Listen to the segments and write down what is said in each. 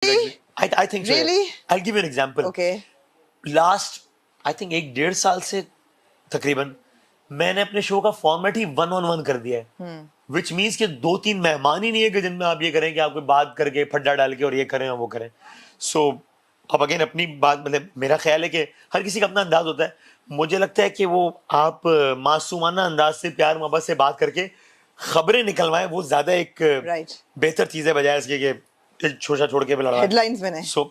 I think so. Really? I'll give you an example. Okay. Last I think 1.5 साल से तकरीबन मैंने अपने शो का फॉर्मेट ही 1-on-1 कर दिया है, विच मीन्स कि 2-3 मेहमान ही नहीं है कि जिनमें आप ये करें कि आप कोई बात करके फड्डा डाल के और ये करें और वो करें. सो अब अगेन अपनी बात, मतलब मेरा ख्याल है कि हर किसी का अपना अंदाज होता है. मुझे लगता है कि वो आप मासूमाना अंदाज से प्यार मोहब्बत से बात करके खबरें निकलवाएं, वो ज्यादा एक बेहतर चीज है बजाय इसके कि छोटा छोड़ के लड़ाई हेडलाइंस बने. सो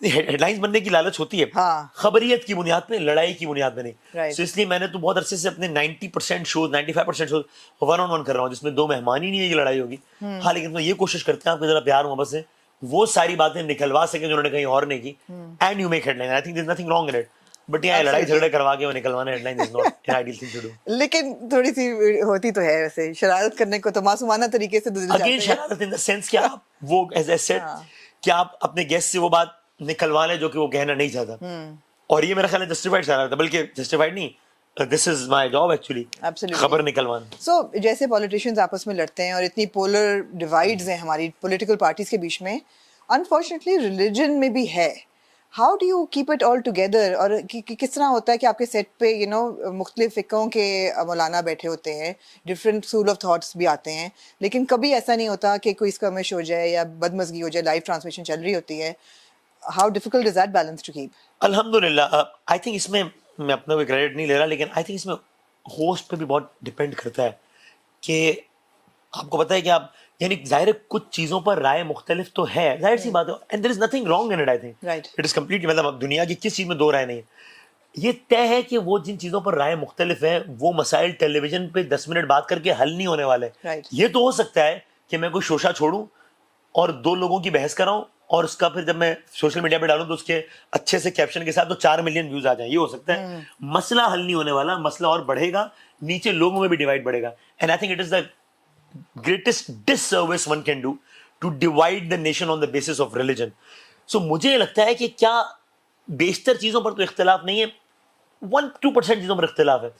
हेडलाइंस बनने की लालच होती है, हाँ. खबरियत की बुनियाद पे, लड़ाई की बुनियाद पे नहीं. Right. सो इसलिए मैंने तो बहुत अरसे से अपने 90% शोज 95% शोज 1-on-1 कर रहा हूँ, जिसमें दो मेहमान ही नहीं है कि लड़ाई होगी. हाँ, लेकिन तो ये कोशिश करते हैं आपके जरा प्यार मोहब्बत से वो सारी बातें निकलवा सके जो उन्होंने कहीं और नहीं की, and you make headline. I think there is nothing wrong in it, but ये लड़ाई झगड़े करवा के वो निकलवाना headline is not an ideal thing to do. लेकिन थोड़ी सी होती तो है वैसे, शरारत करने को तो मासूमाना तरीके से दिल अगेन शरारत इन द सेंस कि आप वो एज आई सेड कि आप अपने गेस्ट से वो बात निकलवा लें जो कि वो कहना नहीं चाहता. और ये मेरा ख्याल है जस्टिफाइड शरारत है, बल्कि जस्टिफाइड नहीं, this is my job actually, खबर निकलवाना. सो जैसे पॉलिटिशियंस आपस में लड़ते हैं और इतनी पोलर डिवाइड्स हैं हमारी पॉलिटिकल पार्टीज के बीच में, अनफॉर्चुनेटली रिलीजन में भी है. How do you keep it all together? और किस तरह होता है कि आपके सेट पे मुख्तलिफ फ़िक़ों के मौलाना बैठे होते हैं, डिफरेंट स्कूल ऑफ थॉट्स भी आते हैं, लेकिन कभी ऐसा नहीं होता कि कोई स्कर्मिश हो जाए या बदमज़गी हो जाए, लाइव ट्रांसमिशन चल रही होती है. How difficult is that balance to keep? अल्हम्दुलिल्लाह, आई थिंक इसमें मैं अपना कोई क्रेडिट नहीं ले रहा, लेकिन आई थिंक इसमें होस्ट पे भी बहुत डिपेंड करता है कि आपको पता है कि आप, यानी जाहिर है कुछ चीजों पर राय मुख्तलिफ तो है, जाहिर सी बात है, and there is nothing wrong in it. I think it is completely, मतलब दुनिया की किस चीज में दो राय नहीं है. ये तय है कि वो जिन चीजों पर राय मुख्तलिफ है वो मसाइल टेलीविजन पे 10 मिनट बात करके हल नहीं होने वाले. ये तो हो सकता है कि मैं कोई शोशा छोड़ूं और 2 लोगों की बहस कराऊं और उसका फिर जब मैं सोशल मीडिया पे डालूं तो उसके अच्छे से कैप्शन के साथ तो 4 मिलियन व्यूज आ जाएं. ये हो सकता है. मसला हल नहीं होने वाला, मसला और बढ़ेगा, नीचे लोगों में भी डिवाइड बढ़ेगा. And I think it is the greatest disservice one can do to divide the nation on the basis of religion. So मुझे लगता है कि क्या बेशतर चीजों पर तो इख्तिलाफ नहीं है, 1-2% चीजों पर इख्तिलाफ है.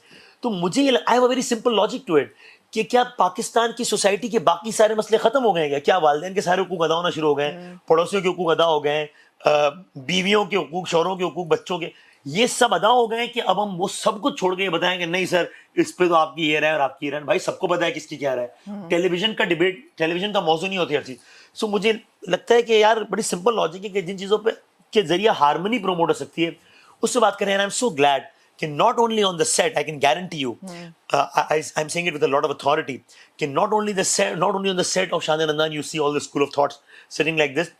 तो मुझे I have a very simple logic to it कि क्या पाकिस्तान की सोसाइटी के बाकी सारे मसले खत्म हो गए हैं? क्या वालिदैन के सारे हुकूक अदा होना शुरू हो गए हैं, पड़ोसियों के हुकूक अदा हो गए हैं, बीवियों के हुकूक, शौहरों के हुकूक, बच्चों के, ये सब अदा हो गए कि अब हम वो सब कुछ छोड़ के बताएं कि नहीं सर इस पे तो आपकी ये राय और आपकी राय. भाई सबको पता है किसकी क्या राय. टेलीविजन का डिबेट, टेलीविजन का मौजू नहीं होती हर चीज. सो मुझे लगता है कि यार बड़ी सिंपल लॉजिक है कि जिन चीजों पे के जरिए हार्मनी प्रमोट हो सकती है उससे बात करें. आई एम सो ग्लैड कि not only on the set, I can guarantee you, I'm saying it with a lot of authority, कि not only on the set of Shaan-e Randan you see all the school of thoughts sitting like this.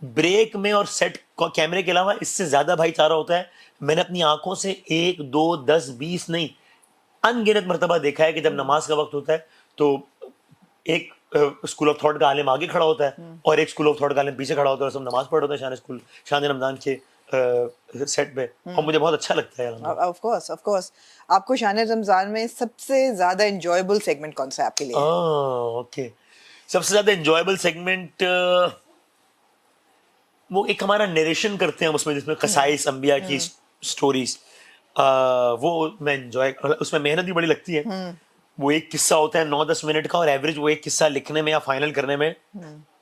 Break में और set कैमरे के अलावा इससे ज्यादा भाईचारा होता है. मैंने अपनी आंखों से 1, 2, 10, 20 नहीं, अनगिनत मरतबा देखा है कि जब नमाज का वक्त होता है तो एक स्कूल ऑफ थॉट का आलिम आगे खड़ा होता है और एक स्कूल ऑफ थॉट का आलिम पीछे खड़ा होता है और सब नमाज पढ़ होता है शान-ए रमजान के सेट पे. और मुझे बहुत अच्छा लगता है. Of course. आपको शान-ए रमजान में सबसे ज्यादा एंजॉयबल सेगमेंट कौन सा है आपके लिए? ओके, सबसे ज्यादा एंजॉयबल सेगमेंट वो एक हमारा नरेशन करते हैं उसमें, जिसमें कसाइस अंबिया की स्टोरीज, वो मैं एंजॉय, उसमें मेहनत भी बड़ी लगती है. वो एक किस्सा होता है 9-10 मिनट का और एवरेज वो एक किस्सा लिखने में या फाइनल करने में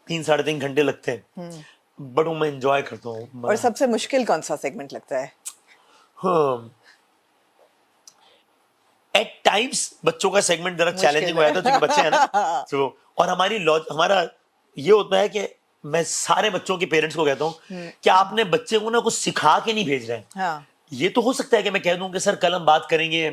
3-3.5 घंटे लगते हैं, बट वो मैं एंजॉय करता हूँ. और सबसे मुश्किल कौन सा सेगमेंट लगता है? एट टाइम्स बच्चों का सेगमेंट जरा चैलेंजिंग हो जाता है क्योंकि बच्चे हैं ना. तो और हमारा ये होता है कि मैं सारे बच्चों के पेरेंट्स को कहता हूँ कि आपने बच्चे को ना कुछ सिखा के नहीं भेज रहे हैं. हाँ. ये तो हो सकता है कि मैं कह दूं कि सर कल हम बात करेंगे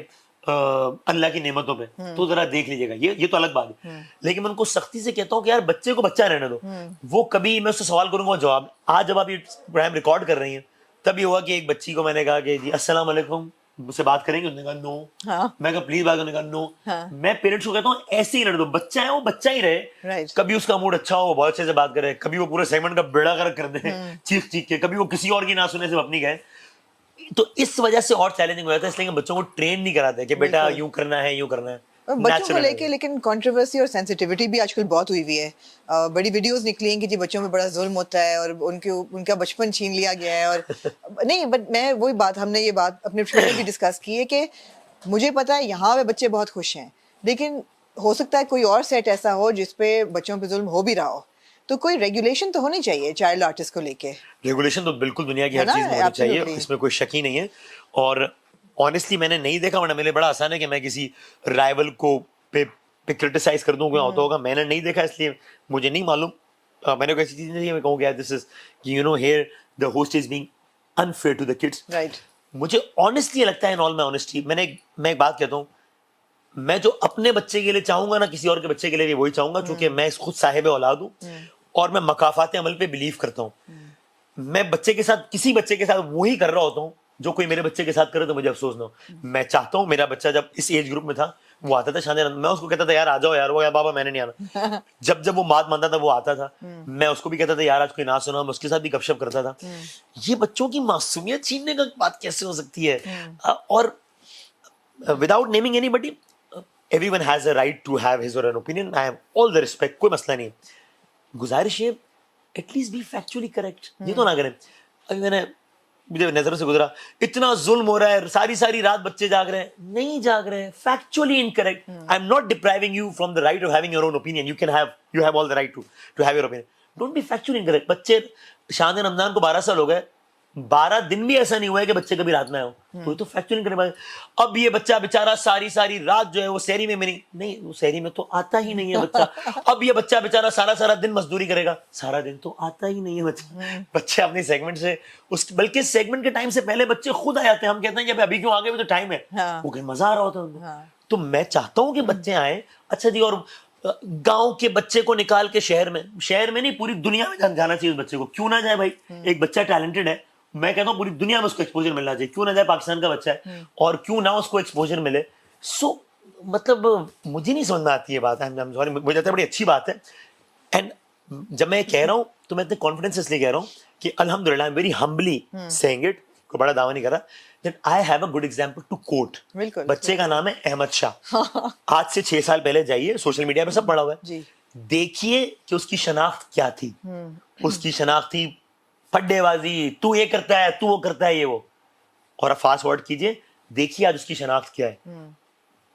अल्लाह की नेमतों पे, तो जरा देख लीजिएगा, ये तो अलग बात है. लेकिन मैं उनको सख्ती से कहता हूँ कि यार बच्चे को बच्चा रहने दो. वो कभी, मैं उससे सवाल करूंगा जवाब, आज जब आप ये प्रोग्राम रिकॉर्ड कर रही हैं तब ये हुआ कि एक बच्ची को मैंने कहा कि जी अस्सलाम वालेकुम, मुझसे बात करेंगे? उसने कहा नो. हाँ. मैं कहा प्लीज बात, उन्होंने कहा नो. हाँ. मैं पेरेंट्स को कहता हूँ ऐसे ही रहने दो, बच्चा है वो बच्चा ही रहे. कभी उसका मूड अच्छा हो, बहुत अच्छे से बात करे, कभी वो पूरे सेगमेंट का बेड़ा गर्क कर दे चीख चीख के, कभी वो किसी और की ना सुने सिर्फ अपनी कहे. तो इस वजह से और चैलेंजिंग हो जाता है, इसलिए बच्चों को ट्रेन नहीं कराते कि बेटा यूं करना है, यूं करना है. बच्चों को लेके लेकिन कंट्रोवर्सी और सेंसिटिविटी भी आजकल बहुत हुई हुई है. बड़ी वीडियोस निकली हैं कि जी बच्चों पे बड़ा जुल्म होता है और उनका बचपन छीन लिया गया है. और नहीं, बट मैं वही बात, हमने ये बात अपने शो में भी डिस्कस की है कि मुझे पता है यहाँ पे बच्चे बहुत खुश हैं, लेकिन हो सकता है कोई और सेट ऐसा हो जिसपे बच्चों पे जुल्म हो भी रहा हो. तो कोई रेगुलेशन तो होनी चाहिए चाइल्ड आर्टिस्ट को लेके. रेगुलेशन तो बिल्कुल दुनिया की है हर ना? चीज में होनी चाहिए, Absolutely. इसमें कोई शक ही नहीं है. और ऑनेस्टली मैंने नहीं देखा, वरना मेरे लिए बड़ा आसान है कि मैं किसी राइवल को पे क्रिटिसाइज कर दूं, क्या होता होगा. मैंने नहीं देखा इसलिए मुझे नहीं मालूम. मैंने कोई ऐसी चीज नहीं है मैं कहूँ कि this is you know here the host is being unfair to the kids. Right. मुझे ऑनेस्टली लगता है, इन ऑल माय ऑनेस्टी, मैं एक बात कहता हूँ, मैं जो अपने बच्चे के लिए चाहूंगा ना, किसी और के बच्चे के लिए भी वही चाहूंगा, क्योंकि मैं खुद साहिब औलाद हूँ और मैं मकाफात अमल पे बिलीव करता हूँ. मैं बच्चे के साथ, किसी बच्चे के साथ वही कर रहा होता हूँ जो कोई मेरे बच्चे के साथ करे तो मुझे अफसोस ना हो. मैं चाहता हूँ, मेरा बच्चा जब इस एज ग्रुप में था, वो आता था शादी, मैं उसको कहता था यार आ जाओ यार, वो यार बाबा मैंने नहीं आना. जब वो बात मानता था वो आता था, मैं उसको भी कहता था यार आज कोई ना सुना, मैं उसके साथ भी गपशप करता था. ये बच्चों की मासूमियत छीनने का बात कैसे हो सकती है. और without naming anybody, everyone has a right to have his और an opinion. I have all the respect, कोई मसला नहीं. गुजारिश है एटलीस्ट बी फैक्चुअली करेक्ट. ये तो ना करें. अभी मैंने, मुझे नजरों से गुजरा, इतना जुल्म हो रहा है, सारी सारी रात बच्चे जाग रहे हैं. नहीं जाग रहे हैं, factually incorrect. I am not depriving you from the right of having your own opinion. You have all the right to have your opinion. Don't be factually incorrect. बच्चे, शान रमजान को 12 साल हो गए, 12 दिन भी ऐसा नहीं हुआ है कि बच्चे कभी रात में आए हो. तो फैक्चुअली इनकरेक्ट. अब ये बच्चा बेचारा सारी सारी रात जो है वो सहरी में मेरी नहीं, वो सहरी में तो आता ही नहीं है बच्चा. अब ये बच्चा बेचारा सारा सारा दिन मजदूरी करेगा, सारा दिन तो आता ही नहीं है बच्चा. बच्चे अपने सेगमेंट से, उस बल्कि सेगमेंट के टाइम से पहले बच्चे खुद आ जाते हैं. हम कहते हैं कि अभी क्यों आ गए, तो टाइम है. वो कहीं मजा आ रहा होता है उनको. तो मैं चाहता हूँ कि बच्चे आए. अच्छा जी, और गांव के बच्चे को निकाल के शहर में नहीं, पूरी दुनिया में जाना चाहिए उस बच्चे को. क्यों ना जाए भाई, एक बच्चा टैलेंटेड है, मैं कहता हूँ पूरी दुनिया में उसको एक्सपोजर मिलना चाहिए. क्यों ना जाए, पाकिस्तान का बच्चा है और क्यों ना उसको एक्सपोजर मिले. सो मतलब मुझे नहीं समझ में आती है बात. सॉरी, मुझे लगता है बड़ी अच्छी बात है. एंड जब मैं कह रहा हूँ तो मैं इतने कॉन्फिडेंस इसलिए कह रहा हूँ कि अल्हम्दुलिल्लाह, I am very humbly saying it, कोई बड़ा दावा नहीं कर रहा, that I have a good example to quote. बच्चे का नाम है अहमद शाह. आज से 6 साल पहले जाइए, सोशल मीडिया पे सब पड़ा हुआ है, देखिए कि उसकी शनाख्त क्या थी. उसकी शनाख्त थी फड्डेबाजी, तू ये करता है, तू वो करता है, ये वो. और अब फास्ट फॉरवर्ड कीजिए, देखिए आज उसकी शनाख्त क्या है.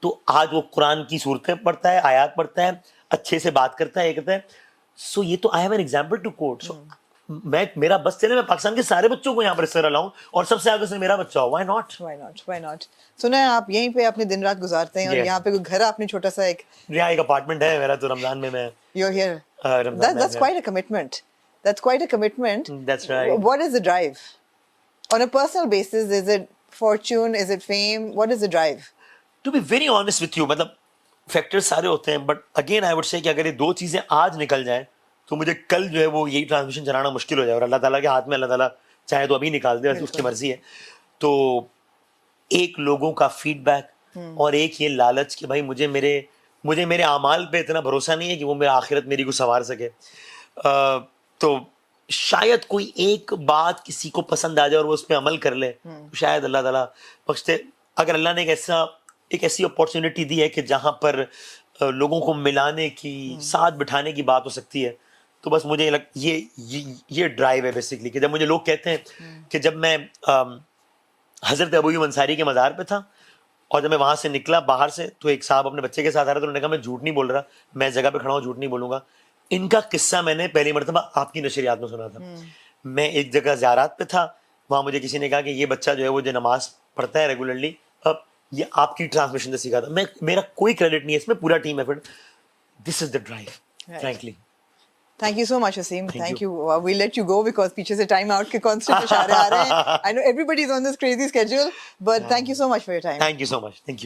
तो आज वो कुरान की सूरतें पढ़ता है, आयात पढ़ता है, अच्छे से बात करता है, ये करता है. सो ये तो I have an example to quote. So मेरा बस चले, मैं पाकिस्तान के सारे बच्चों को यहाँ पर इस तरह लाऊं और सबसे आगे से मेरा बच्चा हो. Why not. सुना है आप यहीं पे अपने दिन रात गुजारते हैं और यहाँ पे कोई घर आपने छोटा सा एक अपार्टमेंट है मेरा, तो रमजान में मैं you're here. That's quite a commitment. That's quite a commitment. That's right. What is the drive? On a personal basis, is it fortune? Is it fame? What is the drive? To be very honest with you, मतलब factors सारे होते हैं, but again I would say कि अगर ये 2 चीजें आज निकल जाएं तो मुझे कल जो है वो यही ट्रांसमिशन चलाना मुश्किल हो जाए. और अल्लाह ताला के हाथ में, अल्लाह ताला चाहे तो अभी निकाल दे, उसकी मर्जी है. तो एक लोगों का फीडबैक और एक ये लालच कि भाई मुझे मेरे आमाल पे इतना भरोसा नहीं है कि वो मेरी आखिरत मेरी को संवार सके. तो शायद कोई एक बात किसी को पसंद आ जाए और वो उस पर अमल कर ले, तो शायद अल्लाह ताला बख्शते. अगर अल्लाह ने एक ऐसी अपॉर्चुनिटी दी है कि जहां पर लोगों को मिलाने की, साथ बिठाने की बात हो सकती है, तो बस मुझे ये ड्राइव है बेसिकली. कि जब मुझे लोग कहते हैं कि जब मैं हजरत अबू अय्यूब अंसारी के मज़ार पे था और जब मैं वहां से निकला बाहर से, तो एक साहब अपने बच्चे के साथ आ रहा था, तो उन्होंने कहा मैं झूठ नहीं बोल रहा, मैं इस जगह पे खड़ा हूँ, झूठ नहीं बोलूंगा. इनका किस्सा मैंने पहली मरतबा आपकी नशरियात में सुना था. मैं एक जगह ज़ियारत पे था, वहां मुझे किसी ने कहा कि ये बच्चा जो है वो जो नमाज पढ़ता है रेगुलरली, अब ये आपकी ट्रांसमिशन से सीखा था. मेरा कोई क्रेडिट नहीं है इसमें, पूरा team effort. This is the drive, frankly. Thank you so much, Asim. Thank you. We'll let you go because पीछे से time out के constant इशारे आ रहे हैं. I know everybody's on this crazy schedule, but thank you so much for your time. Thank you so much. Thank you.